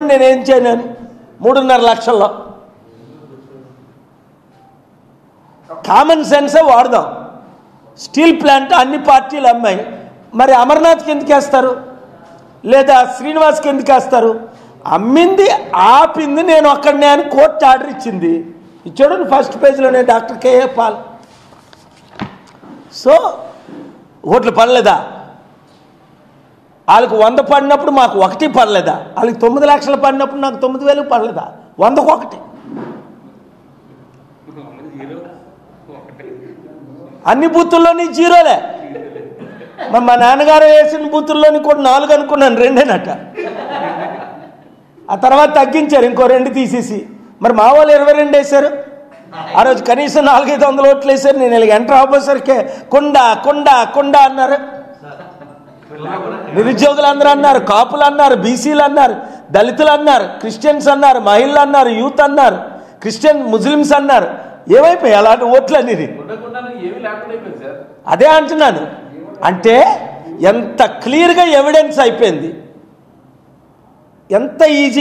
చెప్పండి నేనేం చేయను 3.5 లక్షల్లో. కామన్ సెన్సే వాడదాం. స్టీల్ ప్లాంట్ అన్ని పార్టీలు అమ్మాయి, మరి అమర్నాథ్కి ఎందుకు వేస్తారు, లేదా శ్రీనివాస్కి ఎందుకు వేస్తారు? అమ్మింది ఆపింది నేను ఒక్కడనే అని కోర్టు ఆర్డర్ ఇచ్చింది. ఇచ్చాడు ఫస్ట్ పేజీలోనే డాక్టర్ కేఏ పాల్. సో ఓట్లు పడలేదా? వాళ్ళకి 100 పడినప్పుడు మాకు 1 పడలేదా? వాళ్ళకి 9 లక్షలు పడినప్పుడు నాకు 9,000 పడలేదా? 100కు 1. అన్ని బూతుల్లోని జీరోలే. మరి మా నాన్నగారు వేసిన బూతుల్లోని కూడా 4 అనుకున్నాను, 2 ఆ తర్వాత తగ్గించారు, ఇంకో 2 తీసేసి. మరి మా వాళ్ళు 22 వేశారు. ఆ రోజు కనీసం 400-500 ఓట్లు వేశారు. నేను ఇలా ఎంటర్ అవ్వసరికే కొండ కొండ కొండ అన్నారు. నిరుద్యోగులు అందరూ అన్నారు, కాపులు అన్నారు, బీసీలు అన్నారు, దళితులు అన్నారు, క్రిస్టియన్స్ అన్నారు, మహిళలు అన్నారు, యూత్ అన్నారు, క్రిస్టియన్ ముస్లిమ్స్ అన్నారు. ఏమైపోయాయి అలాంటి ఓట్లు అనేది? అదే అంటున్నాను. అంటే ఎంత క్లియర్గా ఎవిడెన్స్ అయిపోయింది, ఎంత ఈజీ.